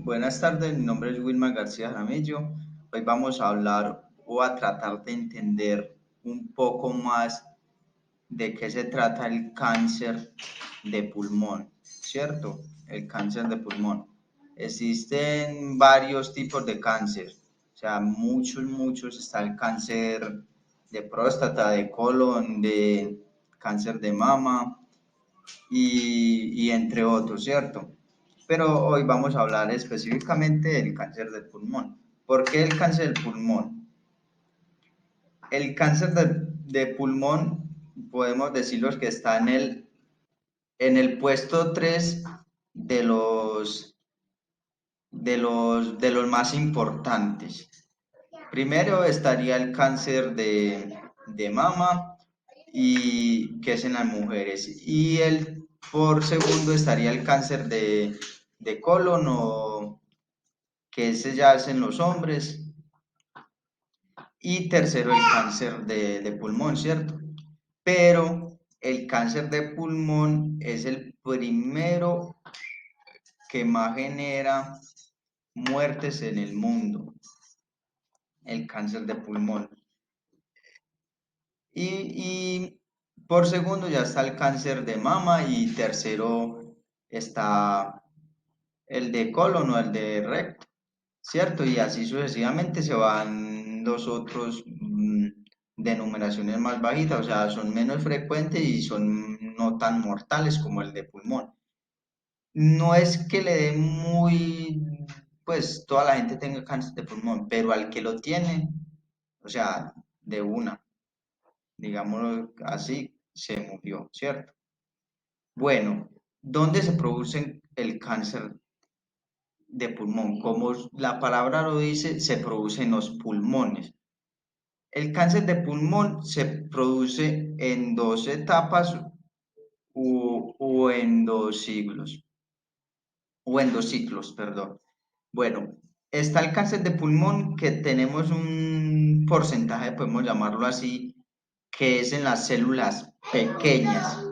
Buenas tardes, mi nombre es Wilmar García Jaramillo. Hoy vamos a hablar o a tratar de entender un poco más de qué se trata el cáncer de pulmón, ¿cierto? El cáncer de pulmón. Existen varios tipos de cáncer, o sea, muchos. Está el cáncer de próstata, de colon, de cáncer de mama, y entre otros, ¿cierto? Pero hoy vamos a hablar específicamente del cáncer del pulmón. ¿Por qué el cáncer del pulmón? El cáncer de pulmón, podemos decirlo que está en el puesto 3 de los más importantes. Primero estaría el cáncer de mama, y que es en las mujeres. Y por segundo estaría el cáncer de colon, o que ese ya es en los hombres. Y tercero, el cáncer de pulmón, ¿cierto? Pero el cáncer de pulmón es el primero que más genera muertes en el mundo, el cáncer de pulmón. Y por segundo ya está el cáncer de mama, y tercero está el de colon o el de recto, ¿cierto? Y así sucesivamente se van los otros de numeraciones más bajitas, o sea, son menos frecuentes y son no tan mortales como el de pulmón. No es que le dé pues toda la gente tenga cáncer de pulmón, pero al que lo tiene, o sea, de una, digámoslo así, se murió, ¿cierto? Bueno, ¿dónde se produce el cáncer de pulmón? Como la palabra lo dice, se produce en los pulmones. El cáncer de pulmón se produce en dos etapas o en dos siglos, o en dos ciclos, perdón. Bueno, está el cáncer de pulmón, que tenemos un porcentaje, podemos llamarlo así, que es en las células pequeñas.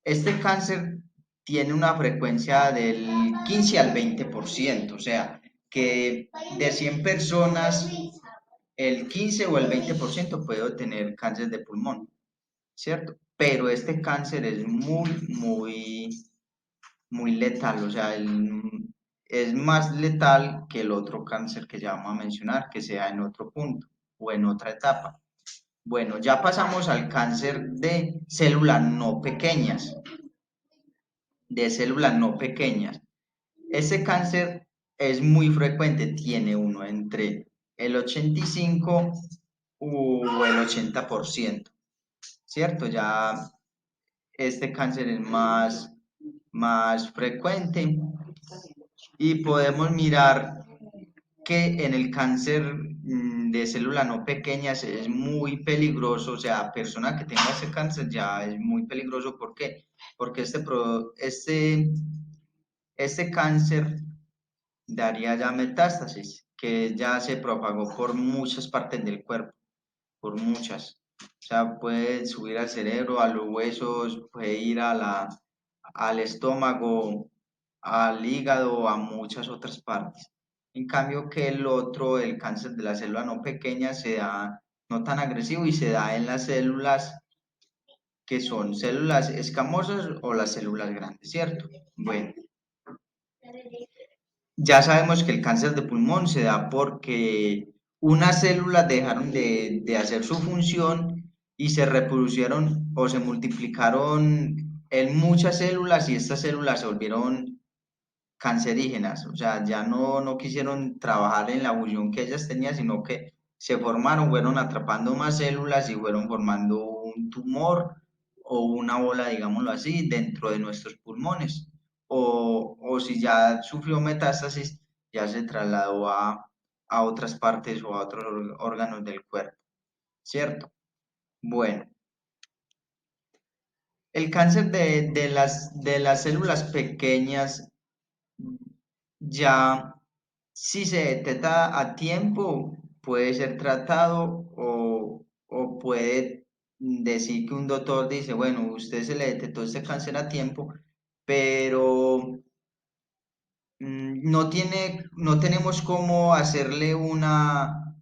Este cáncer tiene una frecuencia del 15 al 20%, o sea, que de 100 personas, el 15 o el 20% puede tener cáncer de pulmón, ¿cierto? Pero este cáncer es muy letal, o sea, es más letal que el otro cáncer que ya vamos a mencionar, que sea en otro punto o en otra etapa. Bueno, ya pasamos al cáncer de células no pequeñas, Ese cáncer es muy frecuente, tiene uno entre el 85 o el 80%, ¿cierto? Ya este cáncer es más frecuente, y podemos mirar que en el cáncer de células no pequeñas es muy peligroso, o sea, persona que tenga ese cáncer ya es muy peligroso. ¿Por qué? Porque este cáncer daría ya metástasis, que ya se propagó por muchas partes del cuerpo, por muchas. O sea, puede subir al cerebro, a los huesos, puede ir al estómago, al hígado, a muchas otras partes. En cambio que el otro, el cáncer de la célula no pequeña, se da no tan agresivo y se da en las células que son células escamosas o las células grandes, ¿cierto? Bueno, ya sabemos que el cáncer de pulmón se da porque unas células dejaron de hacer su función y se reproducieron o se multiplicaron en muchas células, y estas células se volvieron cancerígenas, o sea, ya no quisieron trabajar en la función que ellas tenían, sino que se formaron, fueron atrapando más células y fueron formando un tumor o una bola, digámoslo así, dentro de nuestros pulmones. O si ya sufrió metástasis, ya se trasladó a otras partes o a otros órganos del cuerpo, ¿cierto? Bueno, el cáncer de las células pequeñas, ya, si se detecta a tiempo, puede ser tratado, o puede decir que un doctor dice, bueno, usted se le detectó este cáncer a tiempo, pero no tenemos cómo hacerle una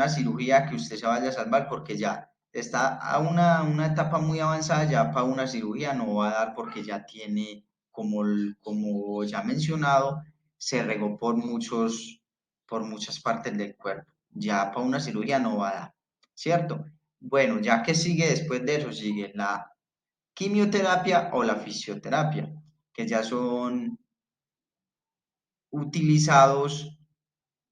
cirugía que usted se vaya a salvar porque ya está a una etapa muy avanzada, ya para una cirugía no va a dar porque ya tiene, como ya mencionado, se regó por muchas partes del cuerpo. Ya para una cirugía no va a dar, ¿cierto? Bueno, ya que sigue después de eso, sigue la quimioterapia o la fisioterapia, que ya son utilizados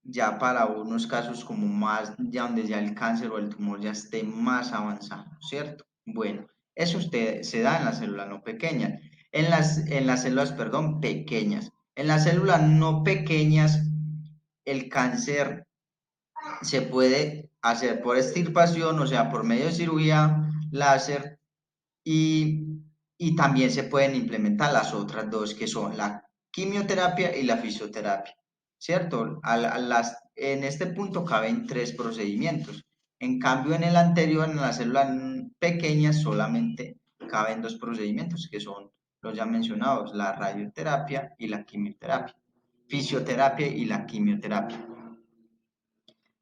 ya para unos casos como más, ya donde ya el cáncer o el tumor ya esté más avanzado, ¿cierto? Bueno, eso usted se da en las células no pequeñas, en las células, perdón, pequeñas. En las células no pequeñas, el cáncer se puede hacer por extirpación, o sea, por medio de cirugía láser, y, y también se pueden implementar las otras dos, que son la quimioterapia y la fisioterapia, ¿cierto? En este punto caben tres procedimientos. En cambio, en el anterior, en las células pequeñas, solamente caben dos procedimientos, que son los ya mencionados, la radioterapia y la quimioterapia, fisioterapia y la quimioterapia.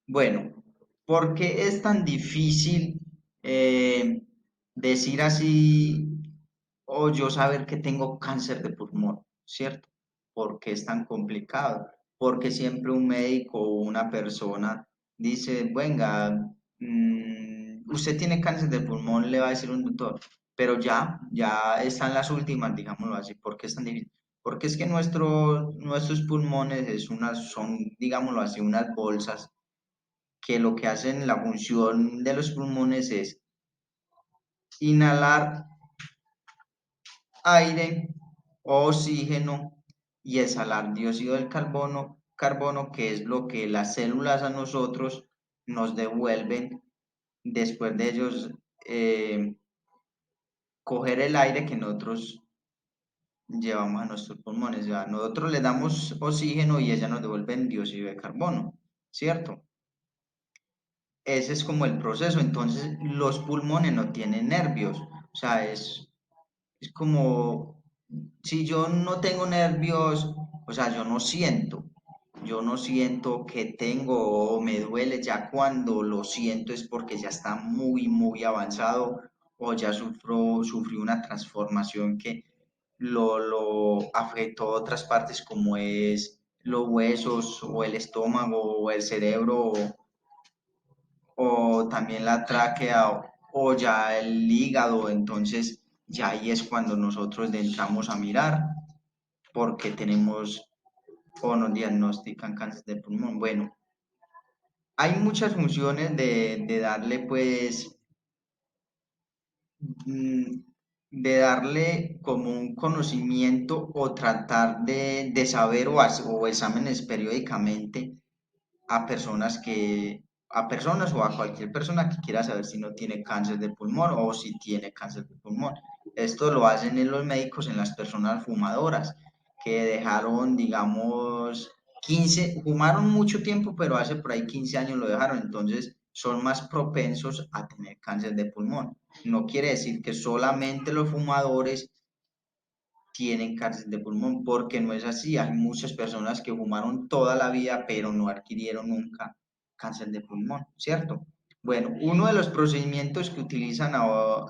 Bueno, ¿por qué es tan difícil decir así o yo saber que tengo cáncer de pulmón, ¿cierto? ¿Por qué es tan complicado? Porque siempre un médico o una persona dice, venga, usted tiene cáncer de pulmón, le va a decir un doctor, pero ya están las últimas, digámoslo así. ¿Por qué es tan difícil? Porque es que nuestros pulmones son, digámoslo así, unas bolsas que lo que hacen, la función de los pulmones es inhalar aire, oxígeno y exhalar dióxido del carbono, que es lo que las células a nosotros nos devuelven después de ellos coger el aire que nosotros llevamos a nuestros pulmones. Ya, nosotros le damos oxígeno y ellas nos devuelven dióxido de carbono, ¿cierto? Ese es como el proceso. Entonces, los pulmones no tienen nervios. O sea, es como, si yo no tengo nervios, o sea, yo no siento que tengo o me duele, ya cuando lo siento es porque ya está muy, muy avanzado o ya sufrió una transformación que lo afectó a otras partes como es los huesos o el estómago o el cerebro o también la tráquea o ya el hígado, entonces ya ahí es cuando nosotros entramos a mirar porque tenemos o nos diagnostican cáncer de pulmón. Bueno, hay muchas funciones de darle pues mm, de darle como un conocimiento o tratar de saber o exámenes periódicamente a personas a personas o a cualquier persona que quiera saber si no tiene cáncer de pulmón o si tiene cáncer de pulmón. Esto lo hacen en los médicos en las personas fumadoras que dejaron, digamos, 15 fumaron mucho tiempo, pero hace por ahí 15 años lo dejaron, entonces son más propensos a tener cáncer de pulmón. No quiere decir que solamente los fumadores tienen cáncer de pulmón, porque no es así. Hay muchas personas que fumaron toda la vida, pero no adquirieron nunca cáncer de pulmón, ¿cierto? Bueno, uno de los procedimientos que utilizan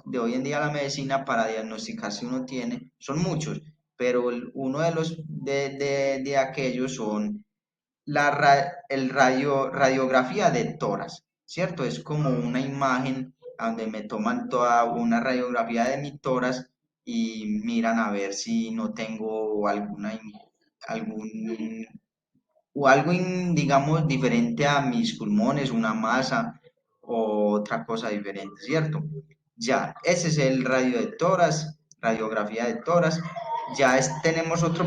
de hoy en día la medicina para diagnosticar si uno tiene, son muchos, pero uno de los de aquellos son radiografía de tórax, ¿cierto? Es como una imagen donde me toman toda una radiografía de mi tórax y miran a ver si no tengo algún, o algo, digamos, diferente a mis pulmones, una masa o otra cosa diferente, ¿cierto? Ya, ese es el radio de tórax, radiografía de tórax. Ya tenemos otro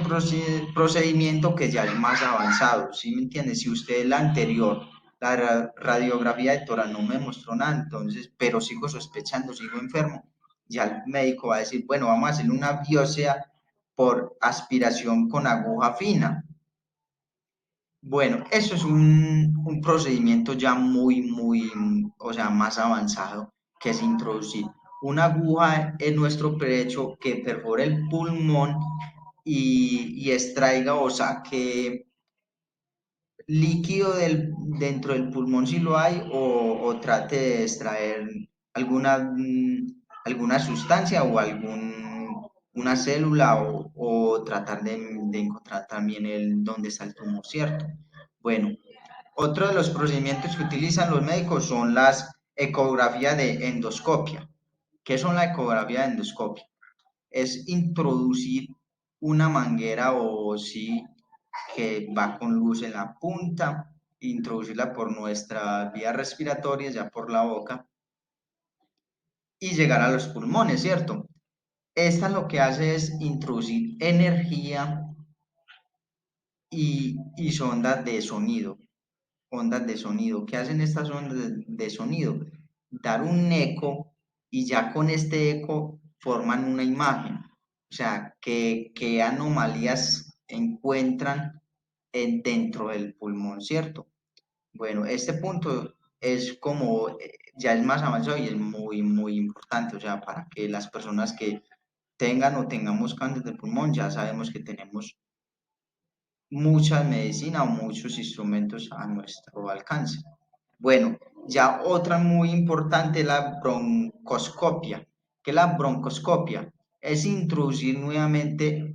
procedimiento que ya es más avanzado, ¿sí me entiende? Si usted el anterior, la radiografía de tórax no me mostró nada, entonces, pero sigo sospechando, sigo enfermo, ya el médico va a decir, bueno, vamos a hacer una biopsia por aspiración con aguja fina. Bueno, eso es un procedimiento ya muy, o sea, más avanzado, que es introducir una aguja en nuestro pecho que perfore el pulmón y extraiga o saque líquido dentro del pulmón si lo hay, o trate de extraer alguna, alguna sustancia o una célula, o tratar de encontrar también dónde está el tumor, ¿cierto? Bueno, otro de los procedimientos que utilizan los médicos son las ecografías de endoscopia. ¿Qué son la ecografía de endoscopia? Es introducir una manguera, o sí, que va con luz en la punta, introducirla por nuestras vías respiratorias, ya por la boca, y llegar a los pulmones, ¿cierto? Esta lo que hace es introducir energía y sondas de sonido. Ondas de sonido. ¿Qué hacen estas ondas de sonido? Dar un eco, y ya con este eco forman una imagen. O sea, qué anomalías encuentran dentro del pulmón, ¿cierto? Bueno, este punto es como, ya es más avanzado y es muy, muy importante. O sea, para que las personas que tengan o tengamos cáncer de pulmón, ya sabemos que tenemos mucha medicina o muchos instrumentos a nuestro alcance. Bueno, ya otra muy importante es la broncoscopia. ¿Qué es la broncoscopia? Es introducir nuevamente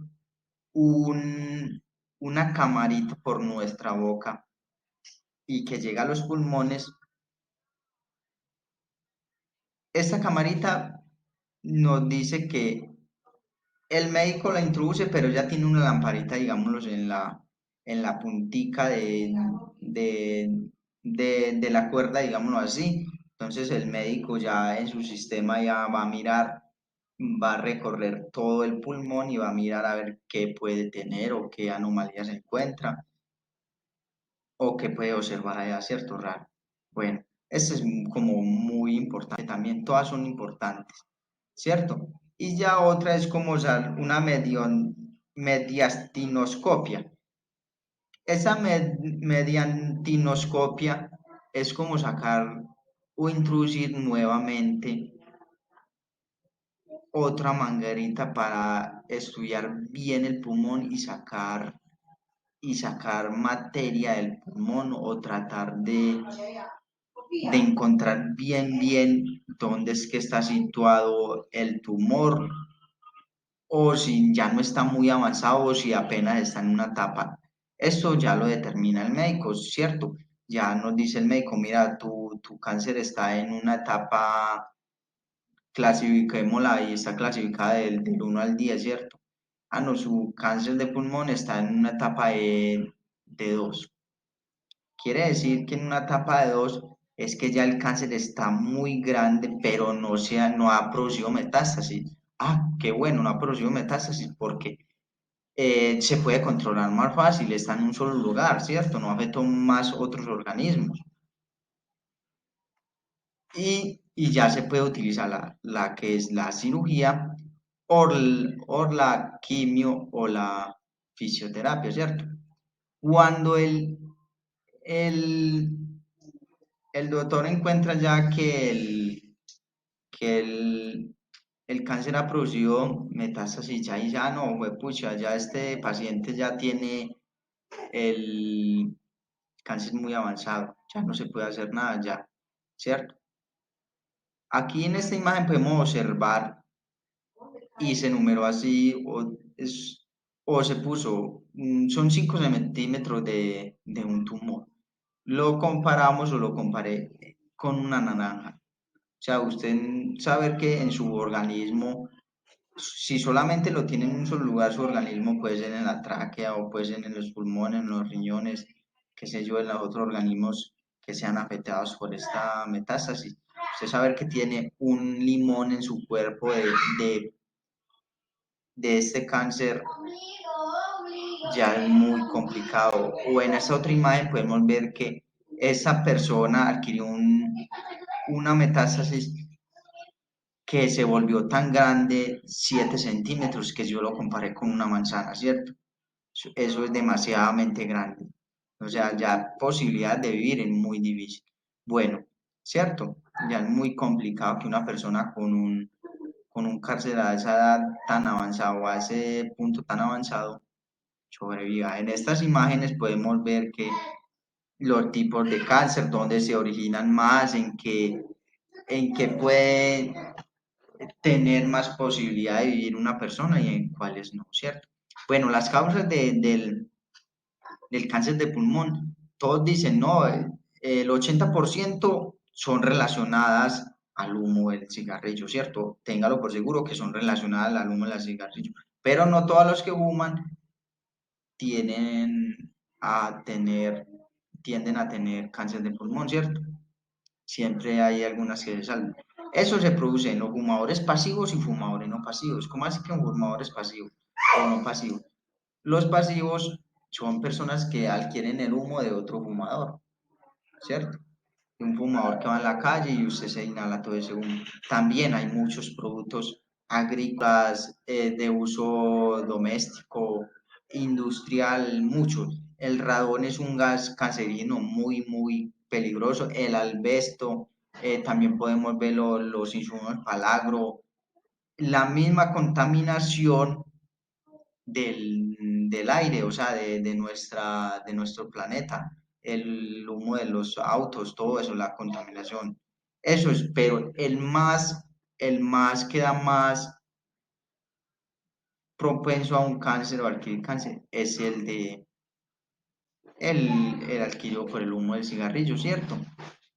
una camarita por nuestra boca y que llega a los pulmones. Esta camarita nos dice que el médico la introduce, pero ya tiene una lamparita, digámoslo, en la puntica de la cuerda, digámoslo así. Entonces el médico ya en su sistema ya va a mirar, va a recorrer todo el pulmón y va a mirar a ver qué puede tener o qué anomalía se encuentra o qué puede observar allá, ¿cierto? Raro. Bueno, este es como muy importante también, todas son importantes, ¿cierto? Y ya otra es como usar una mediastinoscopia. Esa mediastinoscopia es como sacar o introducir nuevamente otra manguerita para estudiar bien el pulmón y sacar materia del pulmón, o tratar de encontrar bien, bien dónde es que está situado el tumor, o si ya no está muy avanzado, o si apenas está en una etapa. Esto ya lo determina el médico, ¿cierto? Ya nos dice el médico, mira, tu cáncer está en una etapa, clasifiquémosla, y está clasificada del 1 al 10, ¿cierto? Ah, no, su cáncer de pulmón está en una etapa de 2. Quiere decir que en una etapa de 2 es que ya el cáncer está muy grande, pero no ha producido metástasis. Ah, qué bueno, no ha producido metástasis, porque se puede controlar más fácil, está en un solo lugar, ¿cierto? No afecta más otros organismos. Y ya se puede utilizar la que es la cirugía, o la quimio, o la fisioterapia, ¿cierto? Cuando el, el doctor encuentra ya que el cáncer ha producido metástasis, ya, y ya no, pucha, ya este paciente ya tiene el cáncer muy avanzado, ya no se puede hacer nada, ya, ¿cierto? Aquí en esta imagen podemos observar, y se numeró así, o se puso, son 5 centímetros de un tumor. Lo comparamos, o lo comparé con una naranja. O sea, usted saber que en su organismo, si solamente lo tiene en un solo lugar, su organismo puede ser en la tráquea, o puede ser en los pulmones, en los riñones, qué sé yo, en los otros organismos que sean afectados por esta metástasis. Usted saber que tiene un limón en su cuerpo de, de este cáncer ya es muy complicado. O en esta otra imagen podemos ver que esa persona adquirió una metástasis que se volvió tan grande, 7 centímetros, que yo lo comparé con una manzana, ¿cierto? Eso es demasiadamente grande. O sea, ya posibilidad de vivir es muy difícil. Bueno, ¿cierto? Ya es muy complicado que una persona con un cáncer a esa edad tan avanzada, o a ese punto tan avanzado, sobreviva. En estas imágenes podemos ver que los tipos de cáncer, dónde se originan más, en qué puede tener más posibilidad de vivir una persona y en cuáles no, ¿cierto? Bueno, las causas del cáncer de pulmón, todos dicen, no, el 80% son relacionadas al humo del cigarrillo, ¿cierto? Téngalo por seguro que son relacionadas al humo del cigarrillo, pero no todos los que fuman tienen a tener, tienden a tener cáncer de pulmón, ¿cierto? Siempre hay algunas que se salvan. Eso se produce en los fumadores pasivos y fumadores no pasivos. ¿Cómo así que un fumador es pasivo o no pasivo? Los pasivos son personas que adquieren el humo de otro fumador, ¿cierto? Un fumador que va en la calle y usted se inhala todo ese humo. También hay muchos productos agrícolas de uso doméstico, industrial, muchos. El radón es un gas cancerígeno muy, muy peligroso. El asbesto, también podemos ver los insumos palagro. La misma contaminación del aire, o sea, de nuestro planeta, el humo de los autos, todo eso, la contaminación. Eso es, pero el más queda más propenso a un cáncer o adquirir cáncer es el adquirido por el humo del cigarrillo, ¿cierto?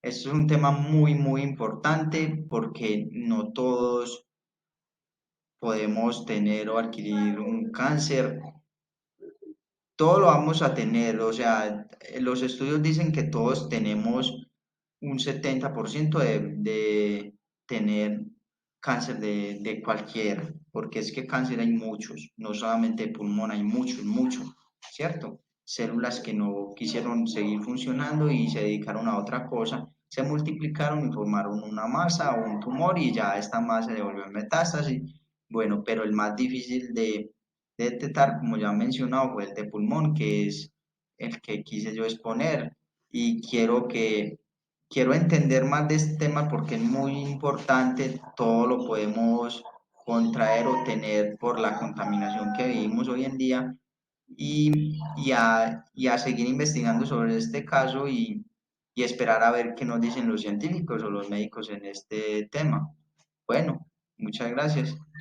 Esto es un tema muy, muy importante porque no todos podemos tener o adquirir un cáncer. Todo lo vamos a tener, o sea, los estudios dicen que todos tenemos un 70% de tener cáncer de cualquiera, porque es que cáncer hay muchos, no solamente de pulmón, hay muchos, muchos, ¿cierto? Células que no quisieron seguir funcionando y se dedicaron a otra cosa, se multiplicaron y formaron una masa o un tumor y ya esta masa se devolvió en metástasis. Bueno, pero el más difícil de detectar, como ya he mencionado, fue el de pulmón, que es el que quise yo exponer y quiero entender más de este tema porque es muy importante, todo lo podemos contraer o tener por la contaminación que vivimos hoy en día y a seguir investigando sobre este caso y esperar a ver qué nos dicen los científicos o los médicos en este tema. Bueno, muchas gracias.